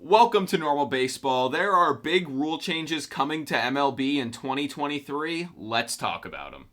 Welcome to Normal Baseball. There are big rule changes coming to MLB in 2023. Let's talk about them.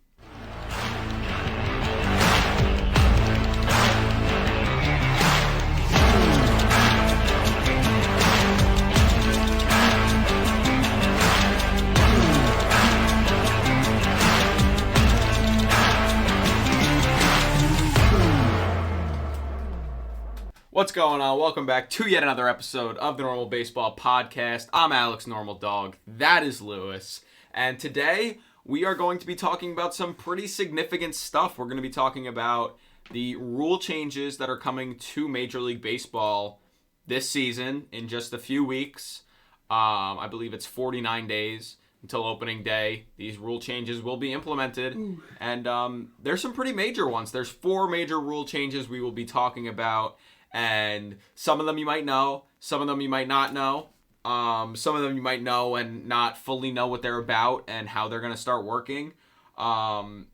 What's going on? Welcome back to yet another episode of the Normal Baseball Podcast. I'm Alex Normal Dog. That is Lewis. And today we are going to be talking about some pretty significant stuff. We're going to be talking about the rule changes that are coming to Major League Baseball this season in just a few weeks. I believe it's 49 days until opening day. These rule changes will be implemented. And there's some pretty major ones. There's 4 major rule changes we will be talking about. And some of them you might know, some of them you might not know. Some of them you might know and not fully know what they're about and how they're going to start working. And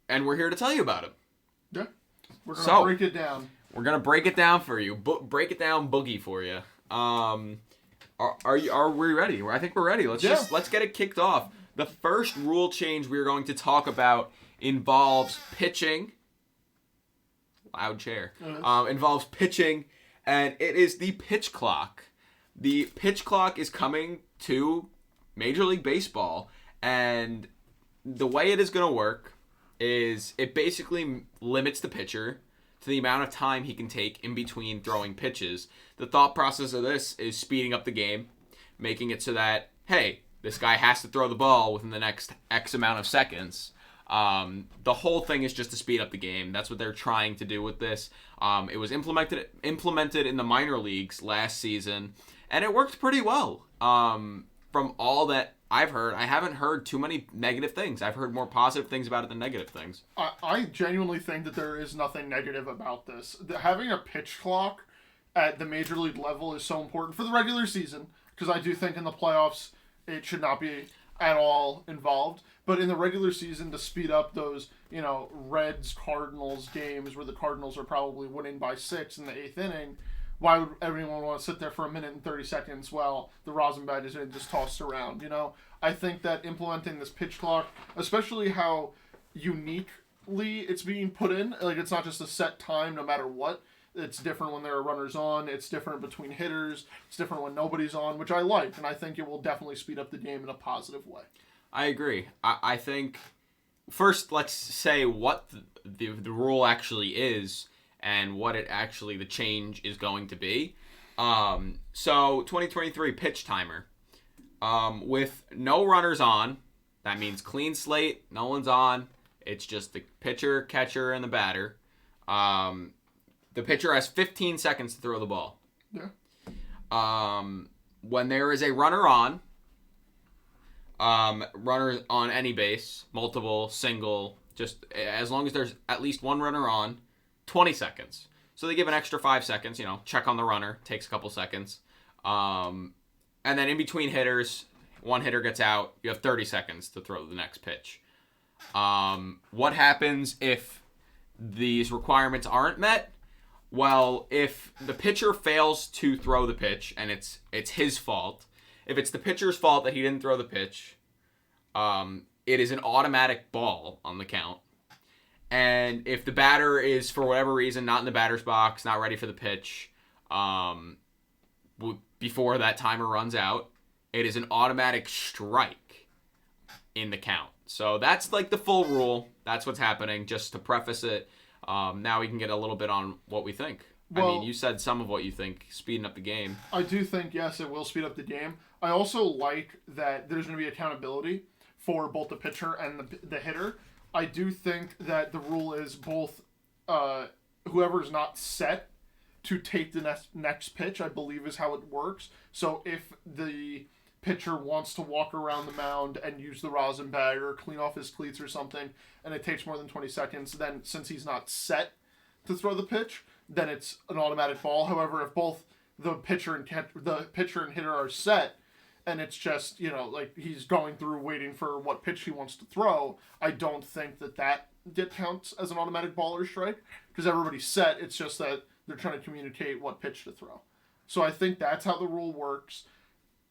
we're here to tell you about it. Yeah, we're going to break it down. We're going to break it down for you. Break it down boogie for you. Are we ready? I think we're ready. Let's get it kicked off. The first rule change we're going to talk about involves pitching. Loud chair. Involves pitching, and it is the pitch clock. The pitch clock is coming to Major League Baseball, and the way it is going to work is it basically limits the pitcher to the amount of time he can take in between throwing pitches. The thought process of this is speeding up the game, making it so that, hey, this guy has to throw the ball within the next X amount of seconds. The whole thing is just to speed up the game. That's what they're trying to do with this. It was implemented in the minor leagues last season, and it worked pretty well. From all that I've heard, I haven't heard too many negative things. I've heard more positive things about it than negative things. I genuinely think that there is nothing negative about this. Having a pitch clock at the major league level is so important for the regular season, because I do think in the playoffs it should not be at all involved. But in the regular season, to speed up those, Reds-Cardinals games where the Cardinals are probably winning by 6 in the 8th inning, why would everyone want to sit there for a minute and 30 seconds while the rosin bat is just tossed around, I think that implementing this pitch clock, especially how uniquely it's being put in, like it's not just a set time no matter what. It's different when there are runners on. It's different between hitters. It's different when nobody's on, which I like. And I think it will definitely speed up the game in a positive way. I agree. I think, first, let's say what the rule actually is and what the change is going to be. So, 2023 pitch timer. With no runners on, that means clean slate, no one's on. It's just the pitcher, catcher, and the batter. The pitcher has 15 seconds to throw the ball. Yeah. When there is a runner on, runners on any base, multiple, single, just as long as there's at least one runner on, 20 seconds. So they give an extra 5 seconds, check on the runner, takes a couple seconds. And then in between hitters, one hitter gets out, you have 30 seconds to throw the next pitch. What happens if these requirements aren't met? Well, if the pitcher fails to throw the pitch and it's his fault, if it's the pitcher's fault that he didn't throw the pitch, it is an automatic ball on the count. And if the batter is, for whatever reason, not in the batter's box, not ready for the pitch, before that timer runs out, it is an automatic strike in the count. So that's like the full rule. That's what's happening, just to preface it. Now we can get a little bit on what we think. Well, you said some of what you think, speeding up the game. I do think, yes, it will speed up the game. I also like that there's going to be accountability for both the pitcher and the hitter. I do think that the rule is both whoever's not set to take the next pitch, I believe is how it works. So if the pitcher wants to walk around the mound and use the rosin bat or clean off his cleats or something, and it takes more than 20 seconds, then since he's not set to throw the pitch, then it's an automatic ball. However, if both the pitcher and hitter are set, and it's just, he's going through waiting for what pitch he wants to throw, I don't think that counts as an automatic ball or strike, because everybody's set. It's just that they're trying to communicate what pitch to throw. So I think that's how the rule works.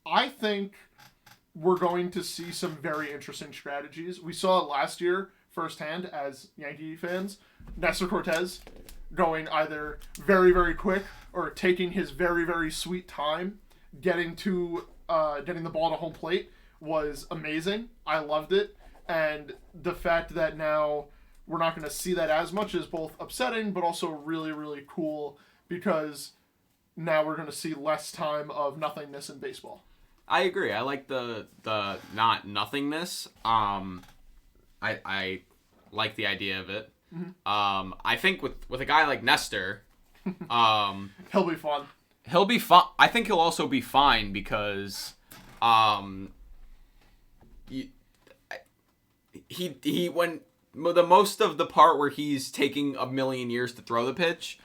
I think we're going to see some very interesting strategies. We saw it last year firsthand as Yankee fans. Nestor Cortez going either very, very quick or taking his very, very sweet time getting the ball to home plate was amazing. I loved it. And the fact that now we're not going to see that as much is both upsetting but also really, really cool because now we're going to see less time of nothingness in baseball. I agree. I like the not nothingness. I like the idea of it. Mm-hmm. I think with a guy like Nestor, he'll be fun. He'll be fun. I think he'll also be fine because, he when the most of the part where he's taking a million years to throw the pitch,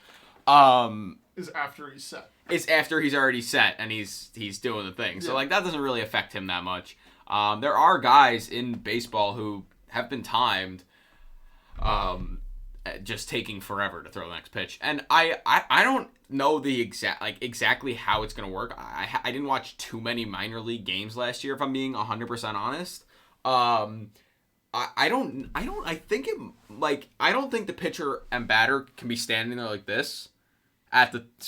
is after he's set. It's after he's already set and he's doing the thing. So like that doesn't really affect him that much. There are guys in baseball who have been timed, just taking forever to throw the next pitch. And I don't know the exactly how it's gonna work. I didn't watch too many minor league games last year, if I'm being 100% honest. I don't think the pitcher and batter can be standing there like this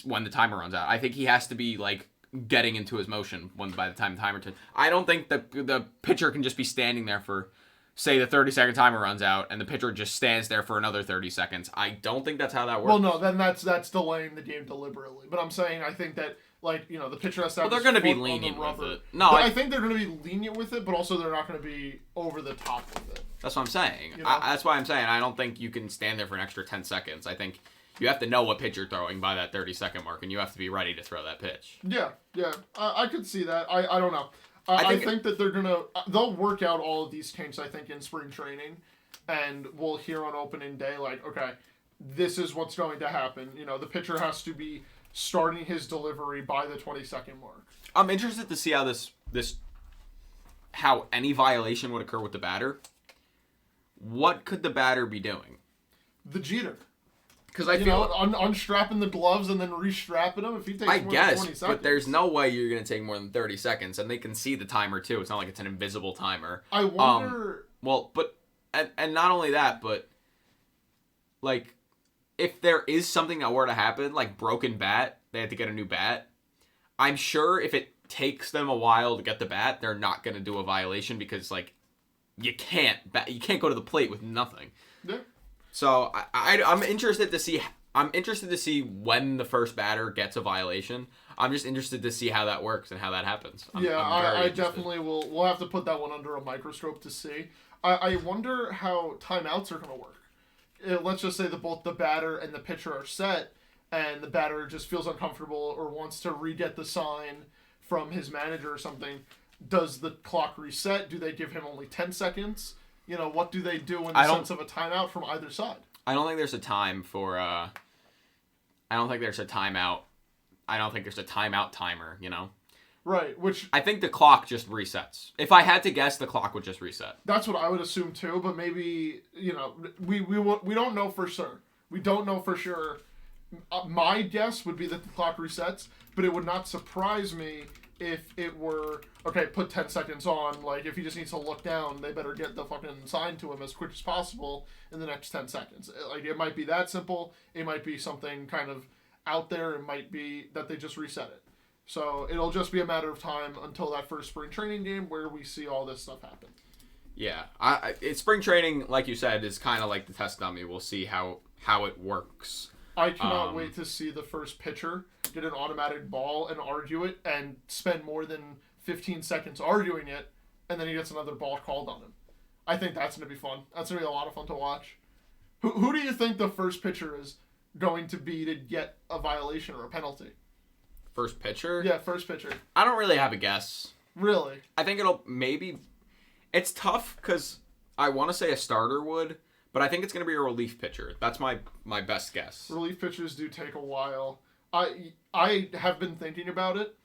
when the timer runs out. I think he has to be like getting into his motion by the time the timer turns. I don't think the pitcher can just be standing there for, say, the 30-second timer runs out and the pitcher just stands there for another 30 seconds. I don't think that's how that works. Well, no, then that's delaying the game deliberately. But I'm saying I think that the pitcher has to have they're going to be lenient with it. No, I think they're going to be lenient with it, but also they're not going to be over the top with it. That's what I'm saying. That's why I'm saying I don't think you can stand there for an extra 10 seconds. I think you have to know what pitch you're throwing by that 30-second mark, and you have to be ready to throw that pitch. Yeah. I could see that. I don't know. I think that they'll work out all of these kinks, I think, in spring training, and we'll hear on opening day, like, okay, this is what's going to happen. The pitcher has to be starting his delivery by the 20-second mark. I'm interested to see how how any violation would occur with the batter. What could the batter be doing? The Jeter. Because I feel unstrapping the gloves and then restrapping them. If he takes more than 20 seconds. But there's no way you're going to take more than 30 seconds, and they can see the timer too. It's not like it's an invisible timer. I wonder. And not only that, but like if there is something that were to happen, like broken bat, they had to get a new bat. I'm sure if it takes them a while to get the bat, they're not going to do a violation because like you can't go to the plate with nothing. Yeah. So I'm interested to see. I'm interested to see when the first batter gets a violation. I'm just interested to see how that works and how that happens. I definitely will. We'll have to put that one under a microscope to see. I wonder how timeouts are going to work. Let's just say that both the batter and the pitcher are set, and the batter just feels uncomfortable or wants to re-get the sign from his manager or something. Does the clock reset? Do they give him only 10 seconds? What do they do in the sense of a timeout from either side? I don't think there's a time for. I don't think there's a timeout. I don't think there's a timeout timer. Right. Which I think the clock just resets. If I had to guess, the clock would just reset. That's what I would assume too. But maybe we don't know for sure. We don't know for sure. My guess would be that the clock resets, but it would not surprise me if it were, okay, put 10 seconds on, like, if he just needs to look down, they better get the fucking sign to him as quick as possible in the next 10 seconds. Like, it might be that simple. It might be something kind of out there. It might be that they just reset it. So it'll just be a matter of time until that first spring training game where we see all this stuff happen. Yeah. Spring training, like you said, is kind of like the test dummy. We'll see how it works. I cannot wait to see the first pitcher get an automatic ball and argue it and spend more than 15 seconds arguing it, and then he gets another ball called on him. I think that's going to be fun. That's going to be a lot of fun to watch. Who do you think the first pitcher is going to be to get a violation or a penalty? First pitcher? Yeah, first pitcher. I don't really have a guess. Really? I think it'll maybe... It's tough because I want to say a starter would... But I think it's going to be a relief pitcher. That's my best guess. Relief pitchers do take a while. I have been thinking about it,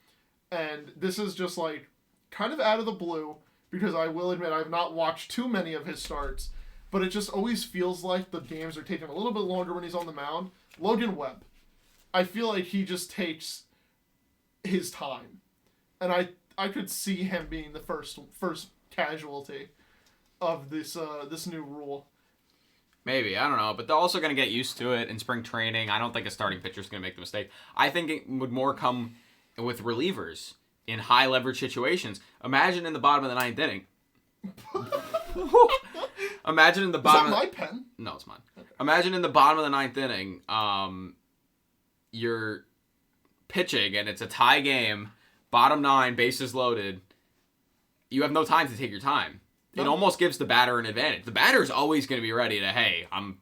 and this is just like kind of out of the blue because I will admit I've not watched too many of his starts, but it just always feels like the games are taking a little bit longer when he's on the mound. Logan Webb. I feel like he just takes his time, and I could see him being the first casualty of this new rule. Maybe, I don't know, but they're also going to get used to it in spring training. I don't think a starting pitcher is going to make the mistake. I think it would more come with relievers in high leverage situations. Imagine in the bottom of the ninth inning. Imagine in the bottom. Is that my pen? No, it's mine. Okay. Imagine in the bottom of the ninth inning, you're pitching and it's a tie game, bottom 9, bases loaded. You have no time to take your time. It almost gives the batter an advantage. The batter's always going to be ready to, hey, I'm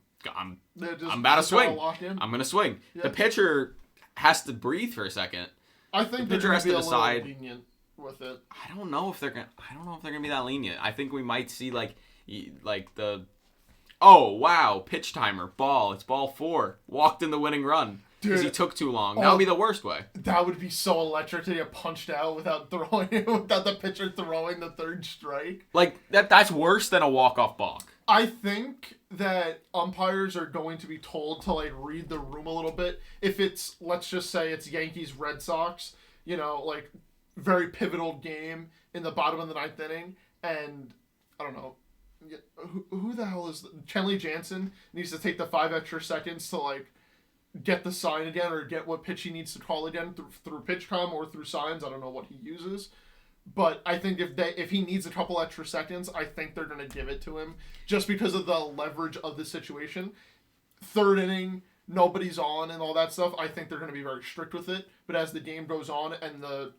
about to swing. I'm going to swing. Yeah. The pitcher has to breathe for a second. I think the pitcher has to decide. Lenient with it. I don't know if they're gonna be that lenient. I think we might see like the, oh wow, pitch timer, ball. It's ball 4. Walked in the winning run. Because he took too long. That would be the worst way. That would be so electric to get punched out without the pitcher throwing the third strike. Like, that's worse than a walk-off balk. I think that umpires are going to be told to, like, read the room a little bit. If it's, let's just say it's Yankees-Red Sox, you know, like, very pivotal game in the bottom of the ninth inning, and, I don't know, who the hell is... Kenley Jansen needs to take the 5 extra seconds to, like, get the sign again or get what pitch he needs to call again through PitchCom or through signs. I don't know what he uses. But I think if he needs a couple extra seconds, I think they're going to give it to him just because of the leverage of the situation. Third inning, nobody's on and all that stuff. I think they're going to be very strict with it. But as the game goes on and the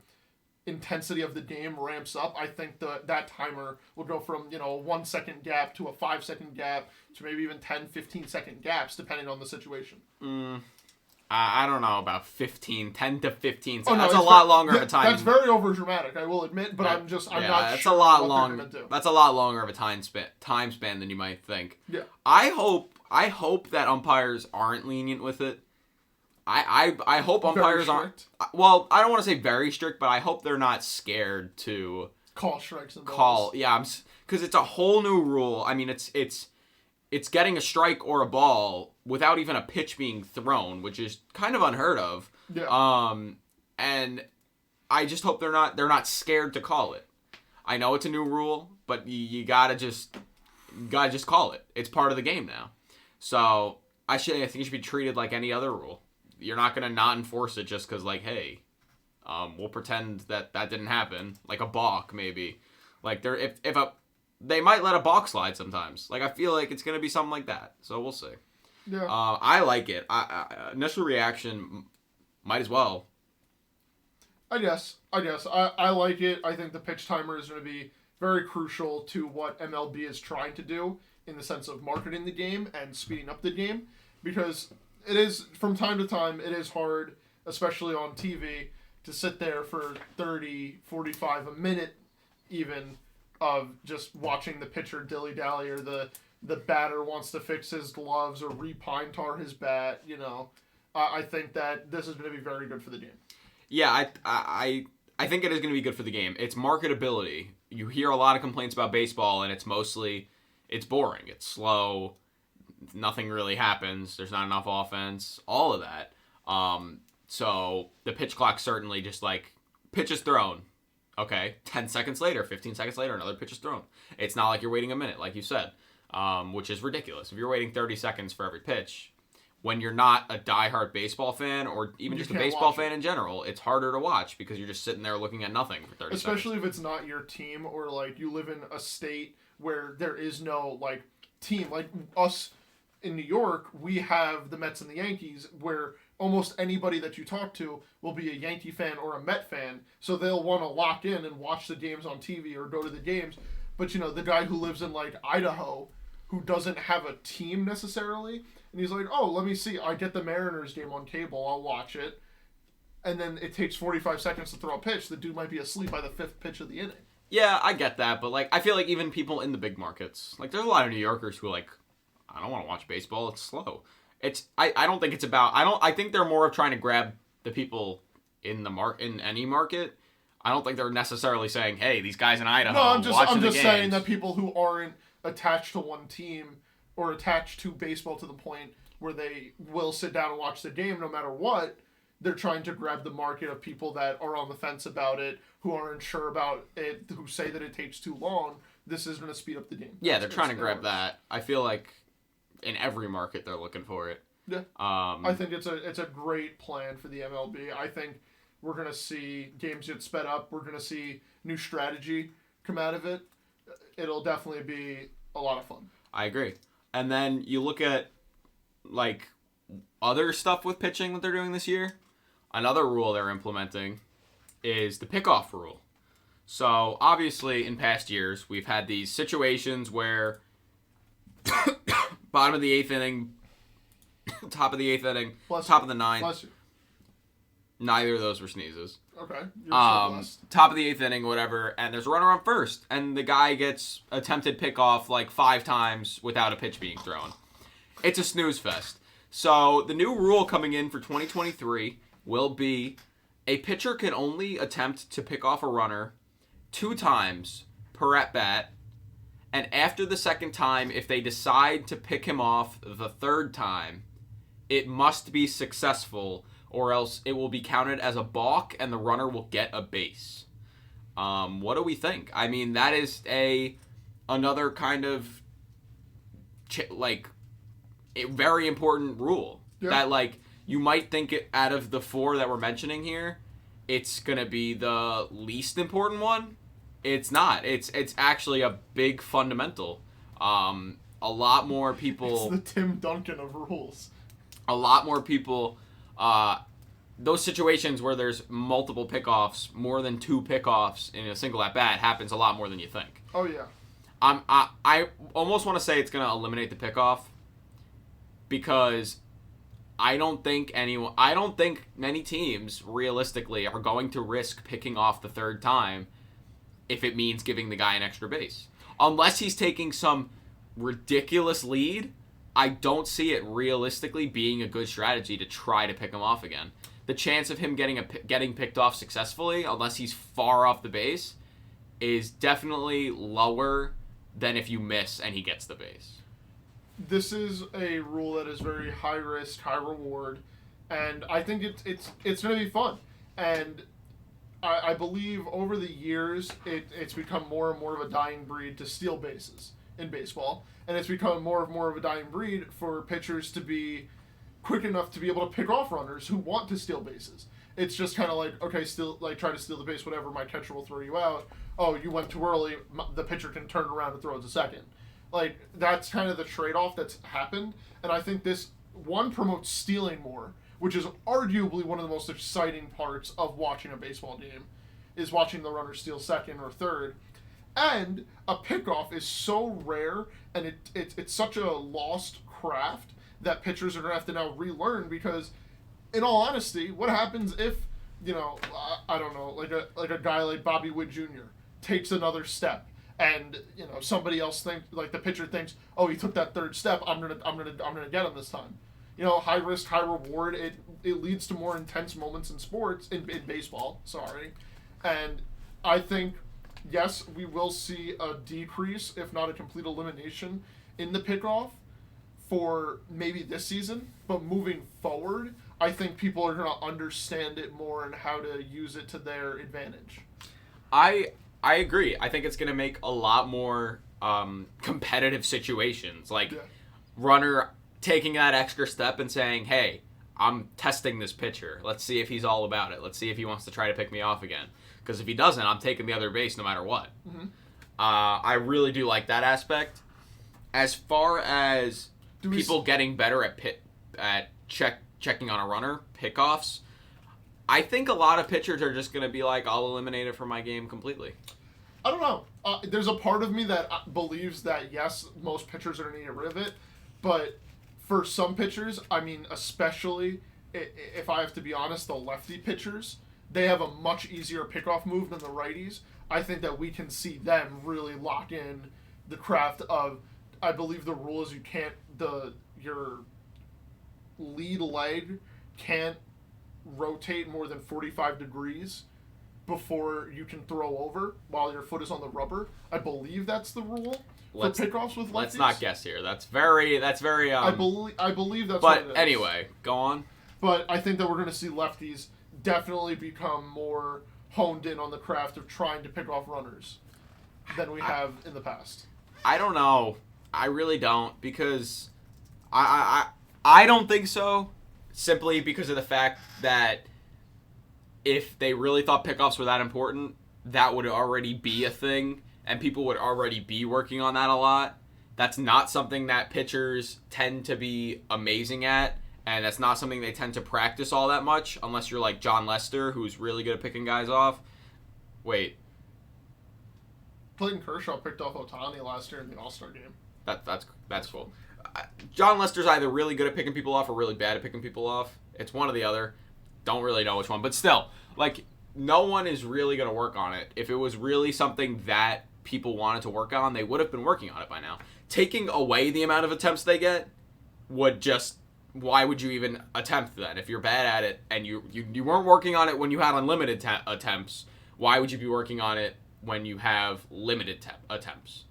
intensity of the game ramps up, I think that timer will go from, you know, a 1 second gap to a 5 second gap to maybe even 10, 15 second gaps depending on the situation. I don't know about 10 to 15 seconds. Oh, no, that's a lot longer of a time. That's very over dramatic, I will admit, but I'm not that's sure a lot what long, they're going to do. That's a lot longer of a time span than you might think. Yeah. I hope that umpires aren't lenient with it. I hope umpires aren't. Well, I don't want to say very strict, but I hope they're not scared to call strikes and balls. Because it's a whole new rule. I mean, it's getting a strike or a ball without even a pitch being thrown, which is kind of unheard of. Yeah. And I just hope they're not scared to call it. I know it's a new rule, but you gotta just call it. It's part of the game now. So I think it should be treated like any other rule. You're not going to not enforce it just because, like, hey, we'll pretend that didn't happen. Like a balk, maybe. Like, they might let a balk slide sometimes. Like, I feel like it's going to be something like that. So we'll see. Yeah. I like it. Initial reaction, might as well. I guess. I like it. I think the pitch timer is going to be very crucial to what MLB is trying to do in the sense of marketing the game and speeding up the game. Because... it is, from time to time, it is hard, especially on TV, to sit there for 30, 45, a minute even, of just watching the pitcher dilly-dally or the batter wants to fix his gloves or repine tar his bat, you know. I think that this is going to be very good for the game. Yeah, I think it is going to be good for the game. It's marketability. You hear a lot of complaints about baseball, and it's mostly, it's boring, it's slow, nothing really happens. There's not enough offense. All of that. So the pitch clock certainly just like pitch is thrown. Okay. 10 seconds later, 15 seconds later, another pitch is thrown. It's not like you're waiting a minute, like you said, which is ridiculous. If you're waiting 30 seconds for every pitch, when you're not a diehard baseball fan or even just a baseball fan in general, it's harder to watch because you're just sitting there looking at nothing for 30 seconds. Especially if it's not your team or like you live in a state where there is no like team. Like us in New York, we have the Mets and the Yankees, where almost anybody that you talk to will be a Yankee fan or a Met fan, so they'll want to lock in and watch the games on TV or go to the games. But, you know, the guy who lives in, like, Idaho, who doesn't have a team necessarily, and he's like, oh, let me see, I get the Mariners game on cable, I'll watch it, and then it takes 45 seconds to throw a pitch, the dude might be asleep by the 5th pitch of the inning. Yeah, I get that, but, like, I feel like even people in the big markets, like, there's a lot of New Yorkers who, like, I don't want to watch baseball. It's slow. I don't think it's about. I think they're more of trying to grab the people in any market. I don't think they're necessarily saying, "Hey, these guys in Idaho." No, I'm just saying that people who aren't attached to one team or attached to baseball to the point where they will sit down and watch the game no matter what, they're trying to grab the market of people that are on the fence about it, who aren't sure about it, who say that it takes too long. This is going to speed up the game. Yeah, they're trying to grab that. I feel like in every market they're looking for it. Yeah. I think it's a great plan for the MLB. I think we're going to see games get sped up. We're going to see new strategy come out of it. It'll definitely be a lot of fun. I agree. And then you look at like other stuff with pitching that they're doing this year. Another rule they're implementing is the pickoff rule. So obviously in past years we've had these situations where bottom of the 8th inning, top of the 8th inning, top of the 9th. Bless you. Neither of those were sneezes. Okay. You're so blessed. Top of the 8th inning, whatever, and there's a runner on first, and the guy gets attempted pickoff like 5 times without a pitch being thrown. It's a snooze fest. So the new rule coming in for 2023 will be a pitcher can only attempt to pick off a runner 2 times per at bat, and after the second time, if they decide to pick him off the 3rd time, it must be successful, or else it will be counted as a balk and the runner will get a base. What do we think? I mean, that is another kind of a very important rule. Yeah. That like you might think it, out of the 4 that we're mentioning here, it's gonna be the least important one. It's not. It's actually a big fundamental. A lot more people. It's the Tim Duncan of rules. A lot more people. Those situations where there's multiple pickoffs, more than 2 pickoffs in a single at bat, happens a lot more than you think. Oh yeah. I almost want to say it's going to eliminate the pickoff because I don't think many teams realistically are going to risk picking off the 3rd time if it means giving the guy an extra base. Unless he's taking some ridiculous lead, I don't see it realistically being a good strategy to try to pick him off again. The chance of him getting picked off successfully, unless he's far off the base, is definitely lower than if you miss and he gets the base. This is a rule that is very high risk, high reward, and I think it's going to be fun. And I believe over the years it's become more and more of a dying breed to steal bases in baseball, and it's become more and more of a dying breed for pitchers to be quick enough to be able to pick off runners who want to steal bases. It's just kind of like, okay, try to steal the base, whatever, my catcher will throw you out. Oh, you went too early, the pitcher can turn around and throw it to second. Like, that's kind of the trade-off that's happened, and I think this, one, promotes stealing more, which is arguably one of the most exciting parts of watching a baseball game, is watching the runner steal second or third. And a pickoff is so rare, and it's such a lost craft that pitchers are going to have to now relearn, because, in all honesty, what happens if, I don't know, like a guy like Bobby Witt Jr. takes another step, and somebody else the pitcher thinks, oh, he took that 3rd step, I'm gonna get him this time. High risk, high reward. It leads to more intense moments in sports, in baseball. Sorry, and I think, yes, we will see a decrease, if not a complete elimination, in the pickoff for maybe this season, but moving forward, I think people are going to understand it more and how to use it to their advantage. I agree. I think it's going to make a lot more competitive situations, runner taking that extra step and saying, hey, I'm testing this pitcher. Let's see if he's all about it. Let's see if he wants to try to pick me off again. Because if he doesn't, I'm taking the other base no matter what. Mm-hmm. I really do like that aspect. As far as people getting better at checking on a runner, pickoffs, I think a lot of pitchers are just going to be like, I'll eliminate it from my game completely. I don't know. There's a part of me that believes that, yes, most pitchers are going to get rid of it. But for some pitchers, I mean, especially, if I have to be honest, the lefty pitchers, they have a much easier pickoff move than the righties. I think that we can see them really lock in the craft of, I believe the rule is your lead leg can't rotate more than 45 degrees before you can throw over while your foot is on the rubber. I believe that's the rule for pickoffs with lefties. Let's not guess here. That's very. I believe that's. But what it is. Anyway, go on. But I think that we're going to see lefties definitely become more honed in on the craft of trying to pick off runners than we have in the past. I don't know. I really don't, because I don't think so, simply because of the fact that if they really thought pickoffs were that important, that would already be a thing, and people would already be working on that a lot. That's not something that pitchers tend to be amazing at, and that's not something they tend to practice all that much, unless you're like John Lester, who's really good at picking guys off. Wait. Clayton Kershaw picked off Ohtani last year in the All-Star game. That's cool. John Lester's either really good at picking people off or really bad at picking people off. It's one or the other. Don't really know which one. But still, like, no one is really going to work on it. If it was really something that people wanted to work on, they would have been working on it by now. Taking away the amount of attempts they get would just... Why would you even attempt then? If you're bad at it and you weren't working on it when you had unlimited attempts, why would you be working on it when you have limited attempts?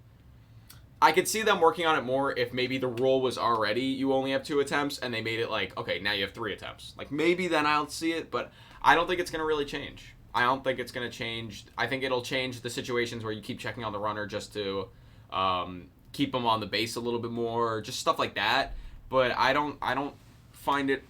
I could see them working on it more if maybe the rule was already you only have 2 attempts and they made it like, okay, now you have 3 attempts. Like, maybe then I'll see it, but I don't think it's going to really change. I don't think it's going to change. I think it'll change the situations where you keep checking on the runner just to keep them on the base a little bit more, just stuff like that. But I don't find it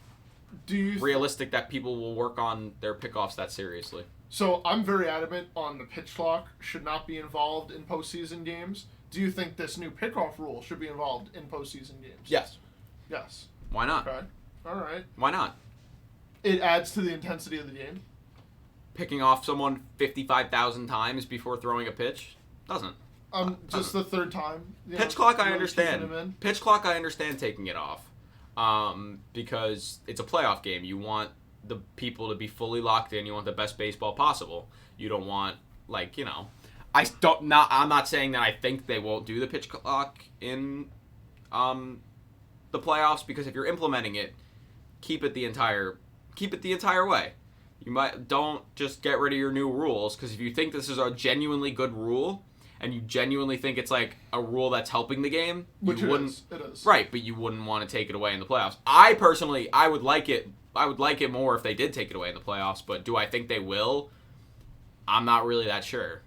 realistic that people will work on their pickoffs that seriously. So I'm very adamant on the pitch clock should not be involved in postseason games. Do you think this new pickoff rule should be involved in postseason games? Yes. Yes. Why not? Okay. All right. Why not? It adds to the intensity of the game. Picking off someone 55,000 times before throwing a pitch doesn't. Just the third time. Pitch clock, I understand. Pitch clock, I understand taking it off. Because it's a playoff game. You want the people to be fully locked in. You want the best baseball possible. You don't want, like, you know... I'm not saying that I think they won't do the pitch clock in the playoffs, because if you're implementing it, keep it the entire way. Don't just get rid of your new rules, because if you think this is a genuinely good rule and you genuinely think it's like a rule that's helping the game, which you wouldn't. It is. Right, but you wouldn't want to take it away in the playoffs. I personally, I would like it more if they did take it away in the playoffs, but do I think they will? I'm not really that sure.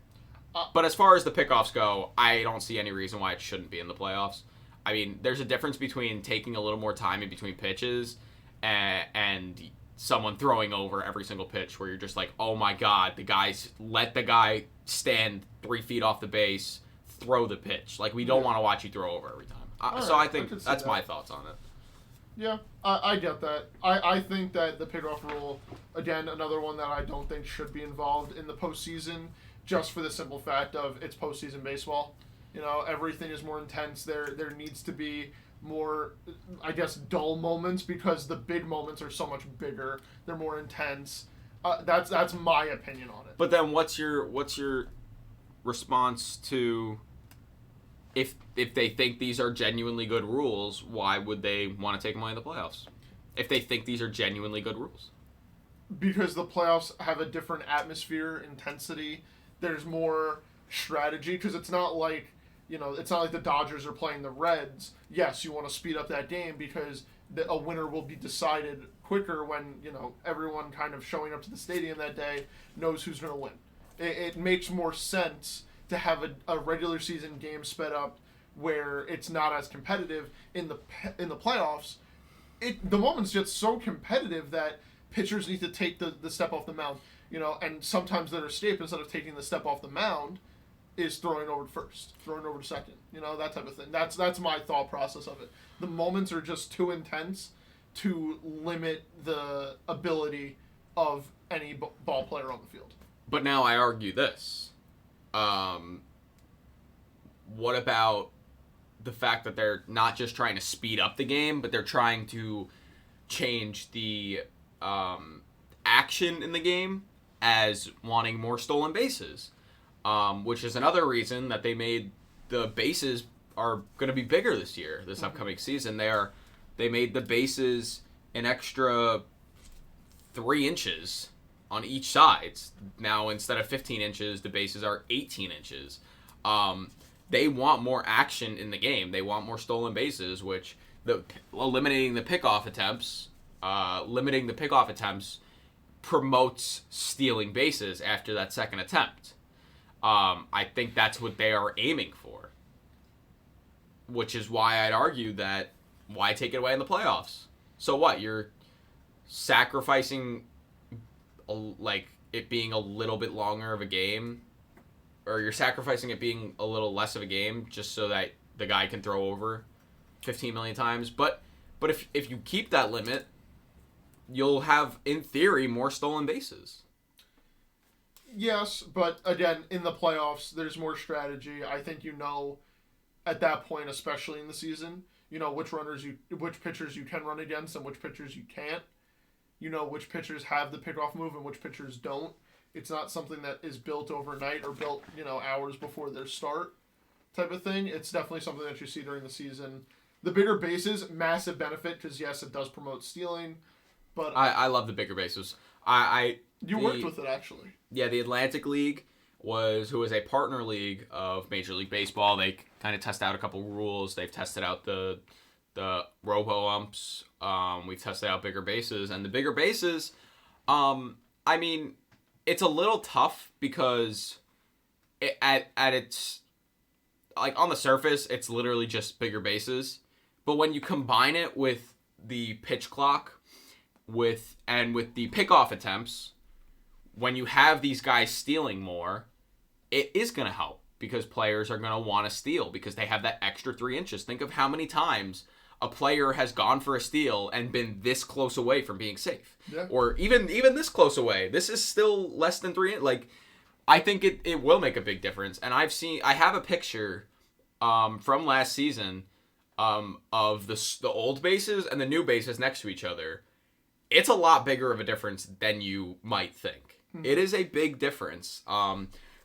But as far as the pickoffs go, I don't see any reason why it shouldn't be in the playoffs. I mean, there's a difference between taking a little more time in between pitches and someone throwing over every single pitch where you're just like, oh my God, let the guy stand 3 feet off the base, throw the pitch. Like, we don't want to watch you throw over every time. So I think that's my thoughts on it. Yeah, I get that. I think that the pickoff rule, again, another one that I don't think should be involved in the postseason, just for the simple fact of it's postseason baseball. You know, everything is more intense. There needs to be more, I guess, dull moments, because the big moments are so much bigger. They're more intense. That's my opinion on it. But then what's your response to if they think these are genuinely good rules, why would they want to take them away in the playoffs? If they think these are genuinely good rules. Because the playoffs have a different atmosphere, intensity. There's more strategy, because it's not like the Dodgers are playing the Reds. Yes, you want to speed up that game because a winner will be decided quicker when, everyone kind of showing up to the stadium that day knows who's going to win. It makes more sense to have a regular season game sped up where it's not as competitive. In the playoffs. The moment's just so competitive that pitchers need to take the step off the mound. And sometimes their escape, instead of taking the step off the mound, is throwing over to first, throwing over to second, that type of thing. That's my thought process of it. The moments are just too intense to limit the ability of any ball player on the field. But now I argue this. What about the fact that they're not just trying to speed up the game, but they're trying to change the action in the game as wanting more stolen bases, which is another reason that they made the bases are going to be bigger this upcoming season. They made the bases an extra 3 inches on each side. Now, instead of 15 inches, the bases are 18 inches. They want more action in the game. They want more stolen bases, which eliminating the pickoff attempts limiting the pickoff attempts promotes stealing bases after that second attempt. I think that's what they are aiming for, which is why I'd argue that why take it away in the playoffs? So what? You're sacrificing like it being a little bit longer of a game, or you're sacrificing it being a little less of a game just so that the guy can throw over 15 million times. But if you keep that limit, you'll have, in theory, more stolen bases. Yes, but again, in the playoffs, there's more strategy. I think at that point, especially in the season, which pitchers you can run against and which pitchers you can't. Which pitchers have the pickoff move and which pitchers don't. It's not something that is built overnight or built, hours before their start type of thing. It's definitely something that you see during the season. The bigger bases, massive benefit because, yes, it does promote stealing. But I love the bigger bases. You worked with it, actually. Yeah, the Atlantic League who was a partner league of Major League Baseball. They kind of test out a couple rules. They've tested out the robo-umps. We've tested out bigger bases. And the bigger bases, it's a little tough because at its, like, on the surface, it's literally just bigger bases. But when you combine it with the pitch clock, with the pickoff attempts, when you have these guys stealing more, it is going to help because players are going to want to steal because they have that extra 3 inches. Think of how many times a player has gone for a steal and been this close away from being safe. Yeah. Or even this close away. This is still less than 3 inches. Like, I think it will make a big difference. And I have a picture from last season of the old bases and the new bases next to each other. It's a lot bigger of a difference than you might think. It is a big difference.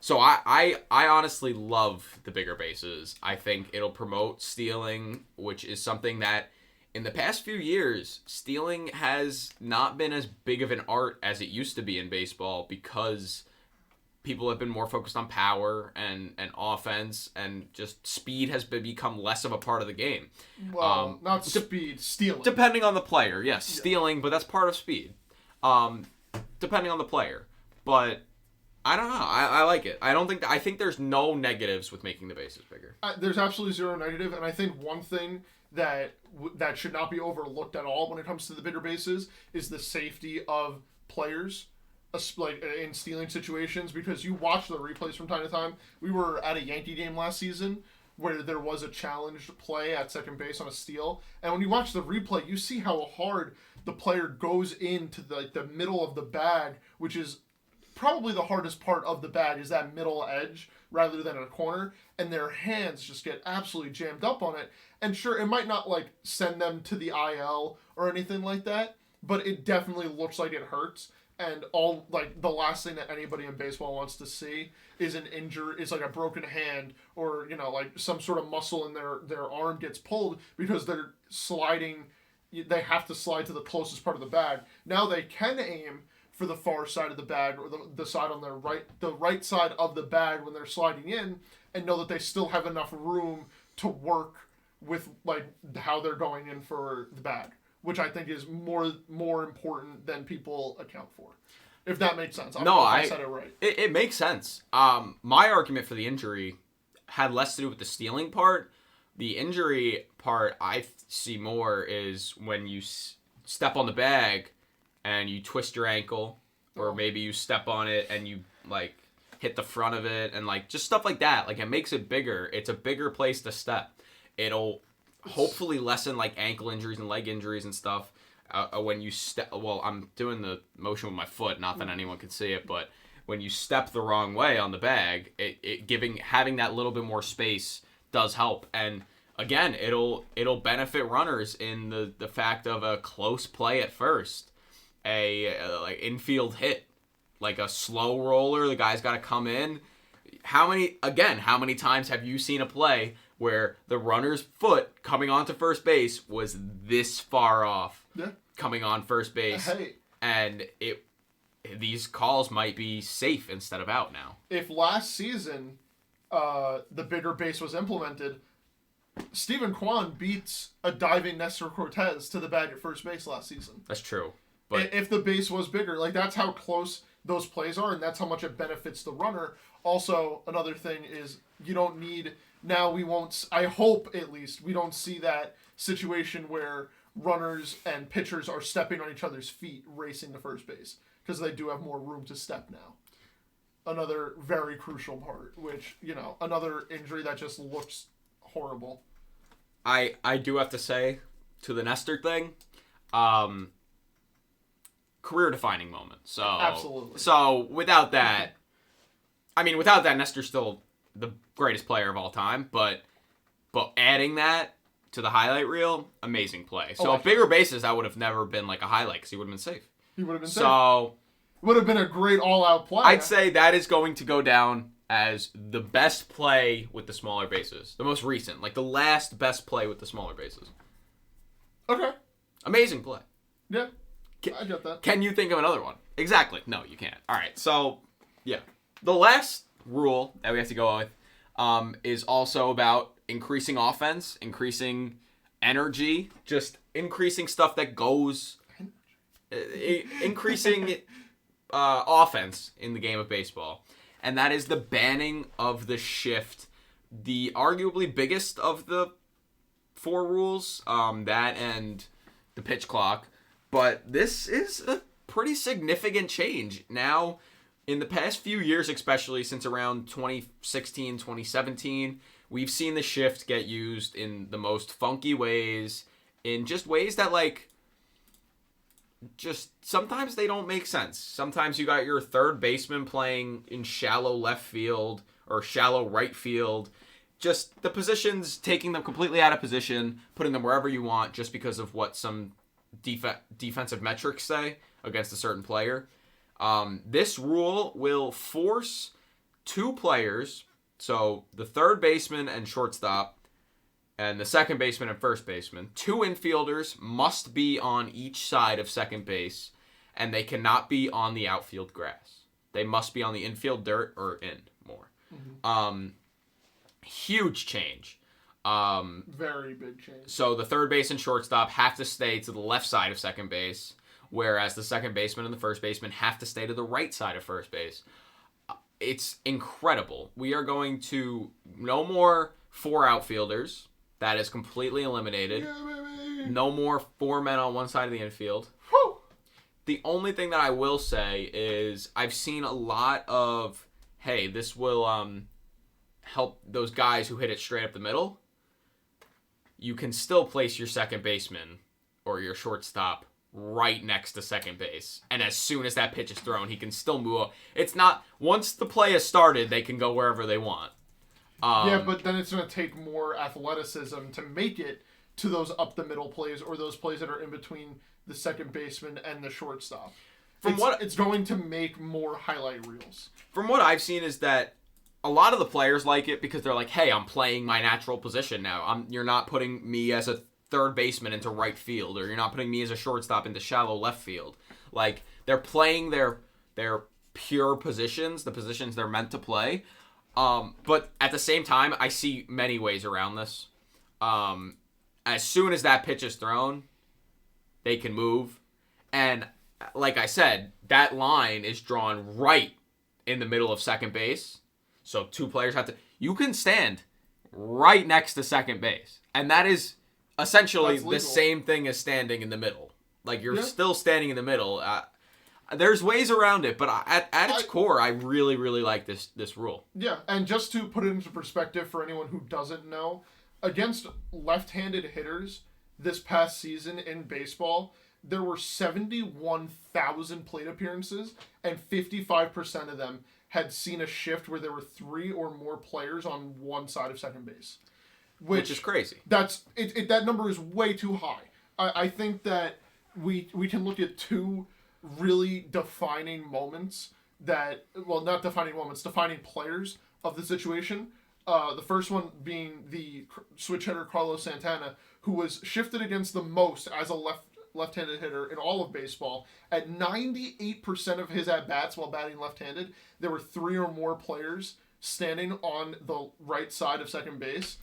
So I honestly love the bigger bases. I think it'll promote stealing, which is something that in the past few years, stealing has not been as big of an art as it used to be in baseball because people have been more focused on power and offense, and just speed has become less of a part of the game. Well, not speed, stealing. Depending on the player, yes, stealing, but that's part of speed. Depending on the player. But I don't know. I like it. I think there's no negatives with making the bases bigger. There's absolutely zero negative, and I think one thing that should not be overlooked at all when it comes to the bigger bases is the safety of players, like in stealing situations, because you watch the replays from time to time. We were at a Yankee game last season where there was a challenged play at second base on a steal, and when you watch the replay, you see how hard the player goes into the middle of the bag, which is probably the hardest part of the bag, is that middle edge rather than a corner, and their hands just get absolutely jammed up on it. And sure, it might not like send them to the IL or anything like that, but it definitely looks like it hurts. And all, like, the last thing that anybody in baseball wants to see is an injury, is like a broken hand, or like some sort of muscle in their arm gets pulled because they're sliding. They have to slide to the closest part of the bag. Now they can aim for the far side of the bag, or the side on the right side of the bag when they're sliding in, and know that they still have enough room to work with, like, how they're going in for the bag, which I think is more important than people account for. If that makes sense. I said it right. It makes sense. My argument for the injury had less to do with the stealing part. The injury part I see more is when you step on the bag and you twist your ankle, or maybe you step on it and you, like, hit the front of it, and, like, just stuff like that. Like, it makes it bigger. It's a bigger place to step. It'll hopefully lessen, like, ankle injuries and leg injuries and stuff when you step. Well, I'm doing the motion with my foot, not that anyone can see it, but when you step the wrong way on the bag, having that little bit more space does help. And again, it'll benefit runners in the fact of a close play at first. Like infield hit, like a slow roller, the guy's got to come in. How many times have you seen a play where the runner's foot coming onto first base was this far off coming on first base, and these calls might be safe instead of out now? If last season the bigger base was implemented, Stephen Kwan beats a diving Nestor Cortez to the bag at first base last season. That's true. But if the base was bigger, like that's how close those plays are, and that's how much it benefits the runner. Also, another thing is you don't need, now we won't, I hope at least, we don't see that situation where runners and pitchers are stepping on each other's feet racing to first base, because they do have more room to step now. Another very crucial part, which, another injury that just looks horrible. I do have to say, to the Nestor thing, career-defining moment. So Absolutely. So without that, Nestor's still the greatest player of all time. But adding that to the highlight reel, amazing play. So bigger bases, that would have never been like a highlight because he would have been safe. He would have been safe. So would have been a great all-out play. I'd say that is going to go down as the best play with the smaller bases. The most recent. Like the last best play with the smaller bases. Okay. Amazing play. Yeah. I get that. Can you think of another one? Exactly. No, you can't. All right. So, yeah. The last rule that we have to go with is also about increasing offense, increasing energy, just increasing stuff that goes... increasing offense in the game of baseball. And that is the banning of the shift. The arguably biggest of the 4 rules, that and the pitch clock. But this is a pretty significant change. Now, in the past few years, especially since around 2016, 2017, we've seen the shift get used in the most funky ways, in just ways that, just sometimes they don't make sense. Sometimes you got your third baseman playing in shallow left field or shallow right field. Just the positions, taking them completely out of position, putting them wherever you want just because of what some defensive metrics say against a certain player. This rule will force 2 players, so the third baseman and shortstop, and the second baseman and first baseman, 2 infielders must be on each side of second base, and they cannot be on the outfield grass. They must be on the infield dirt or in more. Mm-hmm. Huge change. Very big change. So the third base and shortstop have to stay to the left side of second base, whereas the second baseman and the first baseman have to stay to the right side of first base. It's incredible. We are going to no more 4 outfielders. That is completely eliminated. Yeah, baby. No more 4 men on one side of the infield. Whew. The only thing that I will say is I've seen a lot of, hey, this will help those guys who hit it straight up the middle. You can still place your second baseman or your shortstop right next to second base. And as soon as that pitch is thrown, he can still move up. It's not, once the play is started, they can go wherever they want. Yeah, but then it's going to take more athleticism to make it to those up the middle plays or those plays that are in between the second baseman and the shortstop. It's going to make more highlight reels. From what I've seen is that a lot of the players like it because they're like, hey, I'm playing my natural position now. You're not putting me as a third baseman into right field, or you're not putting me as a shortstop into shallow left field. Like, they're playing their pure positions, the positions they're meant to play. But at the same time, I see many ways around this. As soon as that pitch is thrown, they can move. And like I said, that line is drawn right in the middle of second base. So 2 players have to... You can stand right next to second base. And that is essentially the same thing as standing in the middle. Like, you're still standing in the middle. There's ways around it, but at its core, I really, really like this rule. Yeah, and just to put it into perspective for anyone who doesn't know, against left-handed hitters this past season in baseball, there were 71,000 plate appearances, and 55% of them had seen a shift where there were 3 or more players on one side of second base. Which is crazy. That number is way too high. I think that we can look at 2 really defining moments not defining moments, defining players of the situation. The first one being the switch hitter Carlos Santana, who was shifted against the most as a left-handed hitter in all of baseball. At 98% of his at-bats while batting left-handed, there were 3 or more players standing on the right side of second base.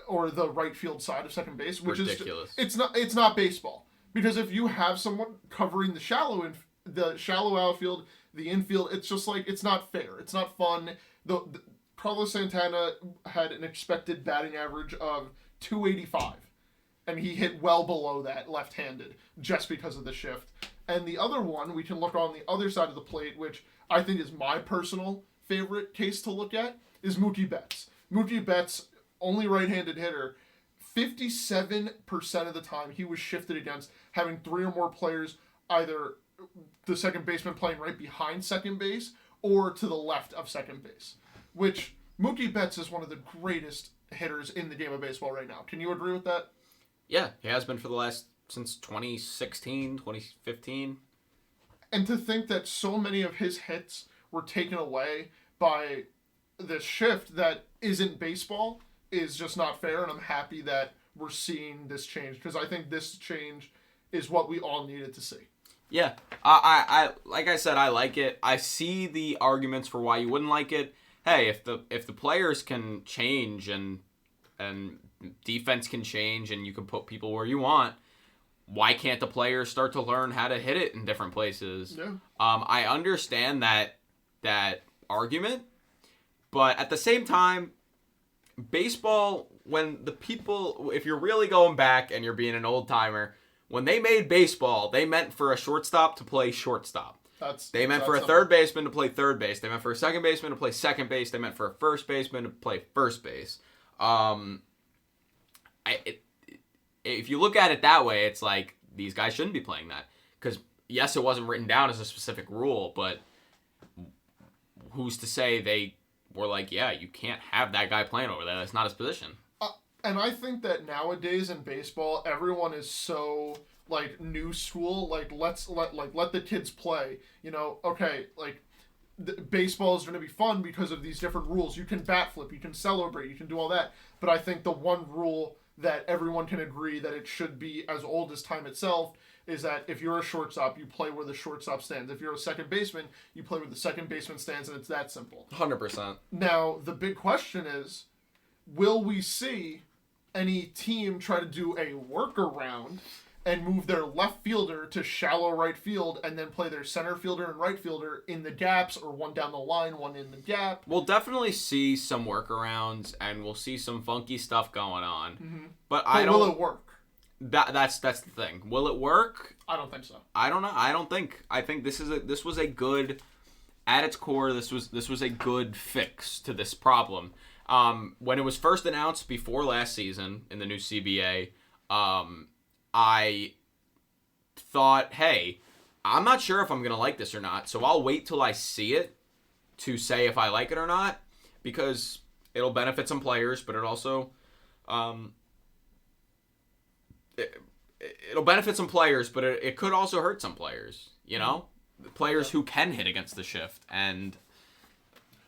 or the right field side of second base, which ridiculous. It's not baseball, because if you have someone covering the shallow outfield, the infield, it's just like, it's not fair. It's not fun. The Carlos Santana had an expected batting average of 285, and he hit well below that left-handed just because of the shift. And the other one, we can look on the other side of the plate, which I think is my personal favorite case to look at, is Mookie Betts. Mookie Betts, only right-handed hitter, 57% of the time he was shifted against having 3 or more players, either the second baseman playing right behind second base or to the left of second base, which Mookie Betts is one of the greatest hitters in the game of baseball right now. Can you agree with that? Yeah, he has been since 2016, 2015. And to think that so many of his hits were taken away by this shift that isn't baseball is just not fair, and I'm happy that we're seeing this change, because I think this change is what we all needed to see. Yeah, I like I said, I like it. I see the arguments for why you wouldn't like it. Hey, if the players can change and defense can change and you can put people where you want, why can't the players start to learn how to hit it in different places? Yeah. I understand that argument, but at the same time, baseball, if you're really going back and you're being an old timer, when they made baseball, they meant for a shortstop to play shortstop. They meant for a third baseman to play third base. They meant for a second baseman to play second base. They meant for a first baseman to play first base. If you look at it that way, it's like these guys shouldn't be playing that. Because, yes, it wasn't written down as a specific rule, but who's to say they were like, yeah, you can't have that guy playing over there. That's not his position. And I think that nowadays in baseball, everyone is so like new school. Like let the kids play. You know, okay, like baseball is going to be fun because of these different rules. You can bat flip, you can celebrate, you can do all that. But I think the one rule that everyone can agree that it should be as old as time itself is that if you're a shortstop, you play where the shortstop stands. If you're a second baseman, you play where the second baseman stands, and it's that simple. 100%. Now, the big question is, will we see any team try to do a workaround and move their left fielder to shallow right field and then play their center fielder and right fielder in the gaps, or one down the line, one in the gap? We'll definitely see some workarounds and we'll see some funky stuff going on. Mm-hmm. But will it work? That's the thing. Will it work? I don't think so. I don't know. I think this was a good, at its core, this was a good fix to this problem. When it was first announced before last season in the new CBA, I thought, hey, I'm not sure if I'm going to like this or not, so I'll wait till I see it to say if I like it or not, because it'll benefit some players, but it also, it'll benefit some players, but it could also hurt some players, you know? Players who can hit against the shift, and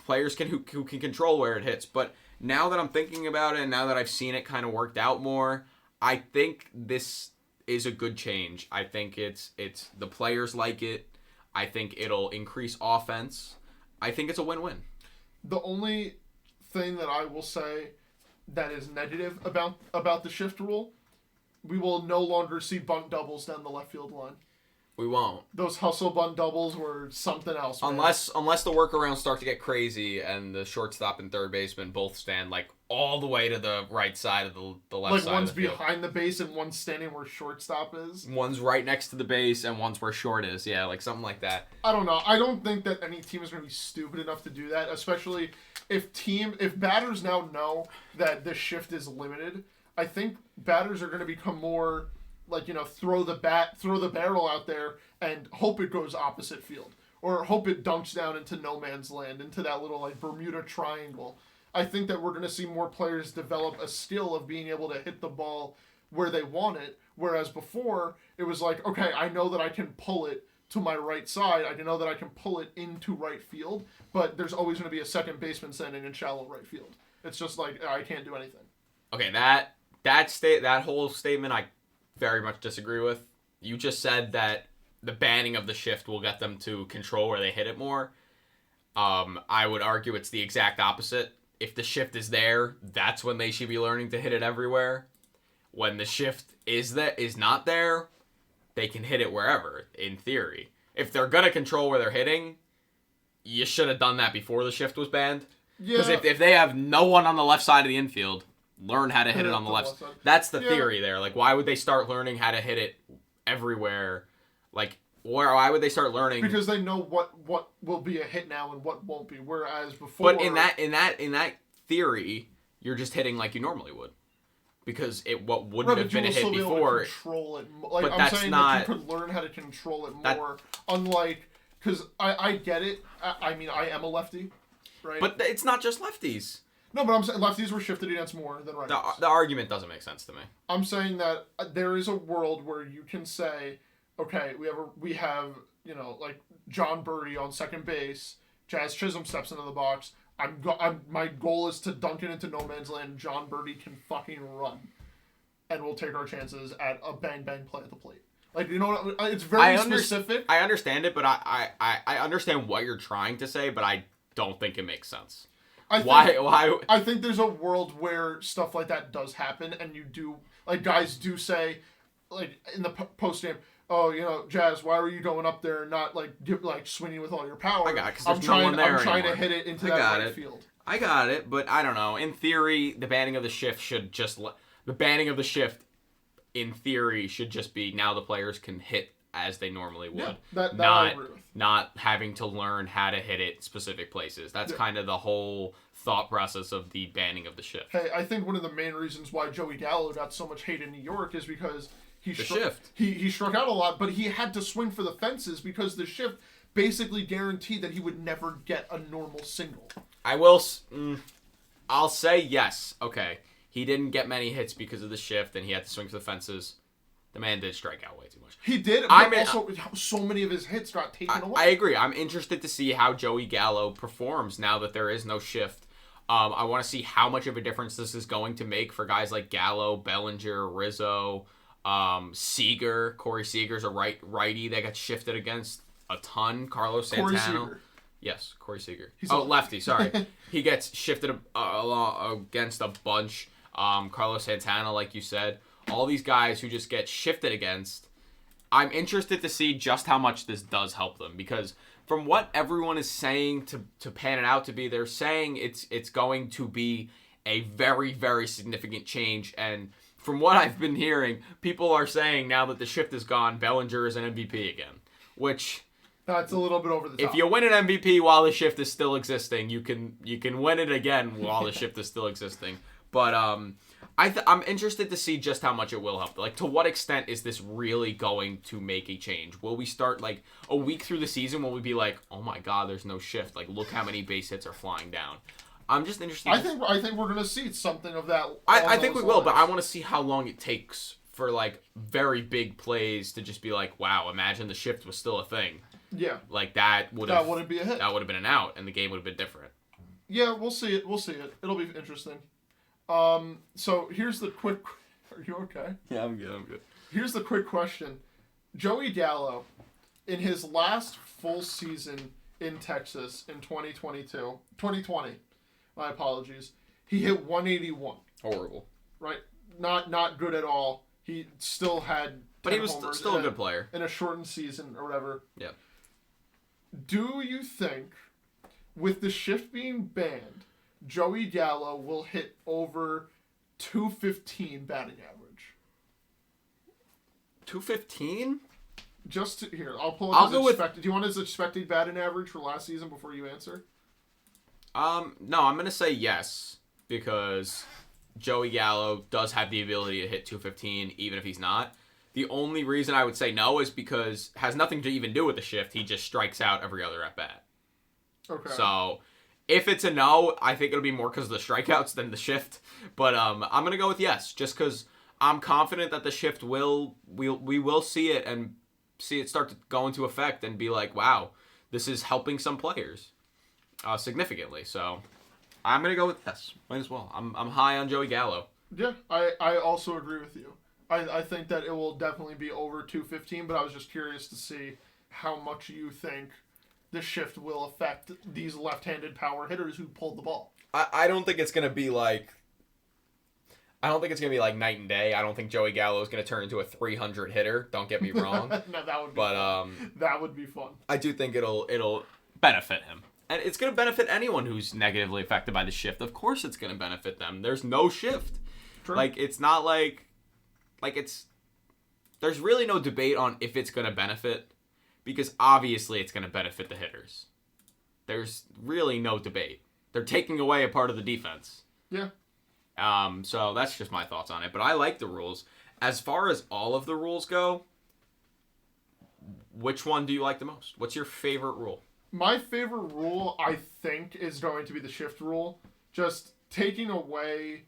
players who can control where it hits. But now that I'm thinking about it, and now that I've seen it kind of worked out more, I think this is a good change. I think it's the players like it. I think it'll increase offense. I think it's a win-win. The only thing that I will say that is negative about the shift rule, we will no longer see bunt doubles down the left field line. We won't. Those hustle bunt doubles were something else, man. Unless the workarounds start to get crazy and the shortstop and third baseman both stand like all the way to the right side of the left side. Like one's of the field. behind the base and one's standing where shortstop is. One's right next to the base and one's where short is. Yeah, like something like that. I don't know. I don't think that any team is going to be stupid enough to do that, especially if batters now know that this shift is limited. I think batters are going to become more like, you know, throw the barrel out there and hope it goes opposite field, or hope it dunks down into no man's land, into that little like Bermuda Triangle. I think that we're going to see more players develop a skill of being able to hit the ball where they want it, whereas before it was like, okay, I know that I can pull it to my right side, I know that I can pull it into right field, but there's always going to be a second baseman standing in shallow right field. It's just like, I can't do anything. Okay, that whole statement I very much disagree with. You just said that the banning of the shift will get them to control where they hit it more. I would argue it's the exact opposite. if the shift is there, that's when they should be learning to hit it everywhere. When the shift is not there, they can hit it wherever, in theory. If they're going to control where they're hitting, you should have done that before the shift was banned. Because if they have no one on the left side of the infield, learn how to hit it on the left side. That's the theory there. Like, why would they start learning how to hit it everywhere? Like, why would they start learning? Because they know what will be a hit now and what won't be. Whereas before, but in that theory, you're just hitting like you normally would. Because what wouldn't have been a hit before. Control it. Like, but I'm that's saying not, that you could learn how to control it more. Unlike, because I get it. I mean, I am a lefty, right? But it's not just lefties. No, but I'm saying lefties were shifted against more than righties. The argument doesn't make sense to me. I'm saying that there is a world where you can say, okay, we have like John Birdie on second base. Jazz Chisholm steps into the box. My goal is to dunk it into no man's land. John Birdie can fucking run, and we'll take our chances at a bang bang play at the plate. Like, you know, it's very specific. I understand it, but I understand what you're trying to say, but I don't think it makes sense. Why? I think there's a world where stuff like that does happen, and you do, like, guys do say, like, in the post game, oh, Jazz, why were you going up there and not swinging with all your power? I got it, because there's no one there I'm trying anymore. to hit it into that right field. I got it, but I don't know. In theory, the banning of the shift in theory should just be now the players can hit as they normally would. Yeah, that I agree with. Not having to learn how to hit it specific places. That's kind of the whole thought process of the banning of the shift. Hey, I think one of the main reasons why Joey Gallo got so much hate in New York is because he struck out a lot, but he had to swing for the fences because the shift basically guaranteed that he would never get a normal single. I'll say yes. Okay. He didn't get many hits because of the shift, and he had to swing for the fences. The man did strike out way too much. He did, but also so many of his hits got taken away. I agree. I'm interested to see how Joey Gallo performs now that there is no shift. I want to see how much of a difference this is going to make for guys like Gallo, Bellinger, Rizzo, Seager. Corey Seager's a righty that got shifted against a ton. Carlos Santana. Yes, Corey Seager. Lefty, sorry. He gets shifted against a bunch. Carlos Santana, like you said. All these guys who just get shifted against. I'm interested to see just how much this does help them. Because from what everyone is saying to pan it out to be, they're saying it's going to be a very, very significant change. And from what I've been hearing, people are saying now that the shift is gone, Bellinger is an MVP again. Which... That's a little bit over the top. If you win an MVP while the shift is still existing, you can win it again while the shift is still existing. But I'm interested to see just how much it will help. Like, to what extent is this really going to make a change? Will we start, like, a week through the season, will we be like, oh my god, there's no shift. Like, look how many base hits are flying down. I'm just interested. I think we're going to see something of that. I think we will, but I want to see how long it takes for, like, very big plays to just be like, wow, imagine the shift was still a thing. Yeah. Like, that wouldn't be a hit. That would have been an out, and the game would have been different. Yeah, we'll see it. It'll be interesting. So here's the quick... Are you okay? Yeah, I'm good. Here's the quick question. Joey Gallo, in his last full season in Texas in 2020, my apologies, he hit 181. Horrible. Right? Not good at all. He still had... But he was still a good player. In a shortened season or whatever. Yeah. Do you think, with the shift being banned, Joey Gallo will hit over 215 batting average? 215? Here, I'll pull up his expected. Do you want his expected batting average for last season before you answer? No, I'm going to say yes, because Joey Gallo does have the ability to hit 215, even if he's not. The only reason I would say no is because it has nothing to even do with the shift. He just strikes out every other at-bat. Okay. So, if it's a no, I think it'll be more because of the strikeouts than the shift. But I'm going to go with yes, just because I'm confident that the shift we will see it and see it start to go into effect and be like, wow, this is helping some players significantly. So, I'm going to go with yes. Might as well. I'm high on Joey Gallo. Yeah, I also agree with you. I think that it will definitely be over 215, but I was just curious to see how much you think the shift will affect these left-handed power hitters who pulled the ball. I don't think it's going to be like... I don't think it's going to be like night and day. I don't think Joey Gallo is going to turn into a 300 hitter. Don't get me wrong. No, that would be fun. That would be fun. I do think it'll benefit him. And it's going to benefit anyone who's negatively affected by the shift. Of course it's going to benefit them. There's no shift. True. Like, it's not like it's... There's really no debate on if it's going to benefit, because obviously it's going to benefit the hitters. There's really no debate. They're taking away a part of the defense. Yeah. So that's just my thoughts on it. But I like the rules. As far as all of the rules go, which one do you like the most? What's your favorite rule? My favorite rule, I think, is going to be the shift rule. Just taking away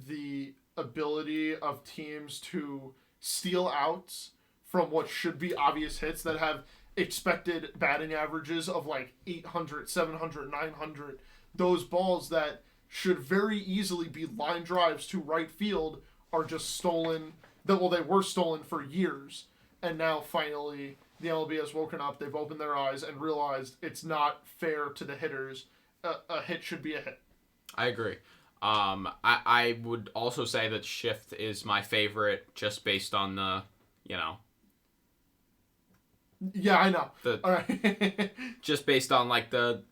the ability of teams to steal outs from what should be obvious hits that have expected batting averages of like 800, 700, 900. Those balls that should very easily be line drives to right field are just stolen. Well, they were stolen for years. And now finally the MLB has woken up. They've opened their eyes and realized it's not fair to the hitters. A hit should be a hit. I agree. I would also say that shift is my favorite just based on the, Yeah, I know. All right. Just based on like the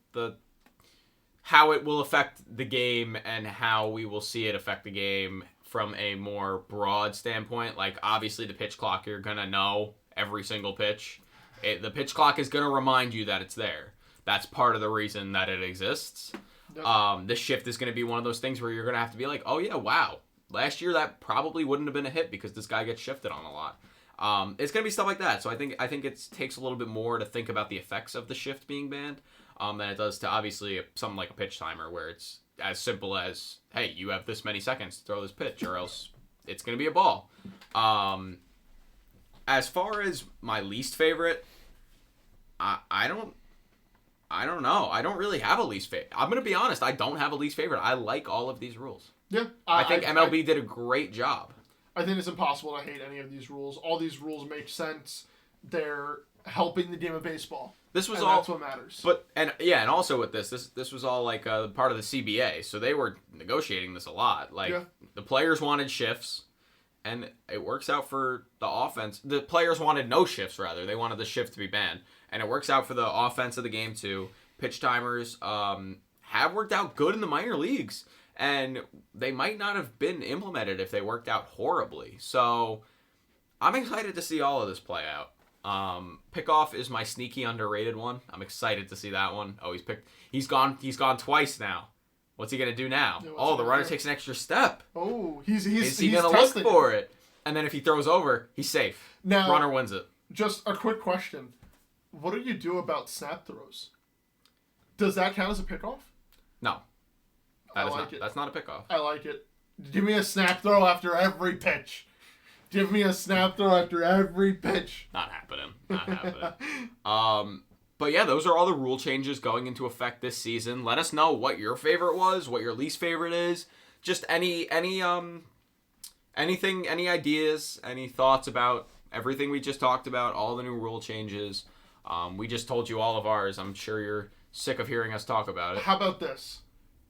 how it will affect the game and how we will see it affect the game from a more broad standpoint. Like, obviously the pitch clock, you're going to know every single pitch. The pitch clock is going to remind you that it's there. That's part of the reason that it exists. Yep. The shift is going to be one of those things where you're going to have to be like, oh yeah, wow. Last year that probably wouldn't have been a hit because this guy gets shifted on a lot. It's going to be stuff like that. So I think it takes a little bit more to think about the effects of the shift being banned than it does to obviously something like a pitch timer where it's as simple as, hey, you have this many seconds to throw this pitch or else it's going to be a ball. As far as my least favorite, I don't know. I don't really have a least favorite. I'm going to be honest. I don't have a least favorite. I like all of these rules. Yeah. I think MLB did a great job. I think it's impossible to hate any of these rules. All these rules make sense. They're helping the game of baseball. This was all. That's what matters. And also with this was all like part of the CBA, so they were negotiating this a lot. Like the players wanted shifts, and it works out for the offense. The players wanted no shifts, rather. They wanted the shift to be banned, and it works out for the offense of the game too. Pitch timers have worked out good in the minor leagues, and they might not have been implemented if they worked out horribly. So I'm excited to see all of this play out. Pickoff is my sneaky underrated one. I'm excited to see that one. Oh, he's gone twice now. What's he gonna do now? Yeah, the runner takes an extra step. Oh, he's gonna look for it. And then if he throws over, he's safe. Now, runner wins it. Just a quick question. What do you do about snap throws? Does that count as a pickoff? No. That's not a pickoff. I like it. Give me a snap throw after every pitch. Give me a snap throw after every pitch. Not happening. But yeah, those are all the rule changes going into effect this season. Let us know what your favorite was, what your least favorite is. Just anything, any ideas, any thoughts about everything we just talked about, all the new rule changes. We just told you all of ours. I'm sure you're sick of hearing us talk about it. How about this?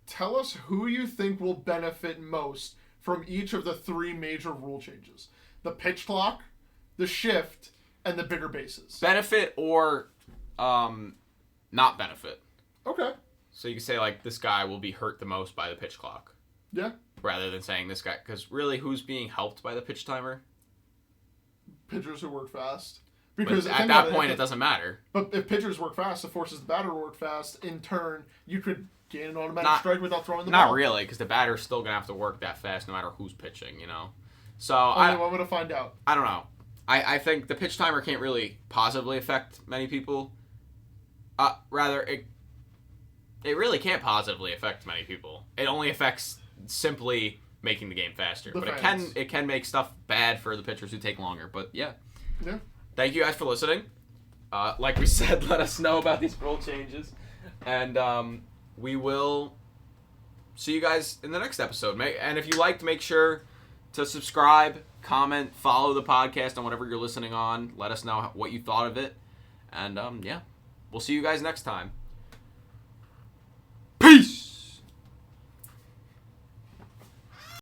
Tell us who you think will benefit most from each of the three major rule changes. The pitch clock, the shift, and the bigger bases. Benefit or not benefit. Okay. So you can say, like, this guy will be hurt the most by the pitch clock. Yeah. Rather than saying this guy. Because really, who's being helped by the pitch timer? Pitchers who work fast. Because at that point, it doesn't matter. But if pitchers work fast, it forces the batter to work fast. In turn, you could gain an automatic strike without throwing the ball. Not really, because the batter's still going to have to work that fast no matter who's pitching, So I'm going to find out. I don't know. I think the pitch timer can't really positively affect many people. Rather, it really can't positively affect many people. It only affects simply making the game faster. But it can make stuff bad for the pitchers who take longer. But yeah. Yeah. Thank you guys for listening. Like we said, let us know about these rule changes. And we will see you guys in the next episode. And if you liked, make sure to subscribe, comment, follow the podcast on whatever you're listening on. Let us know what you thought of it. And, yeah. We'll see you guys next time.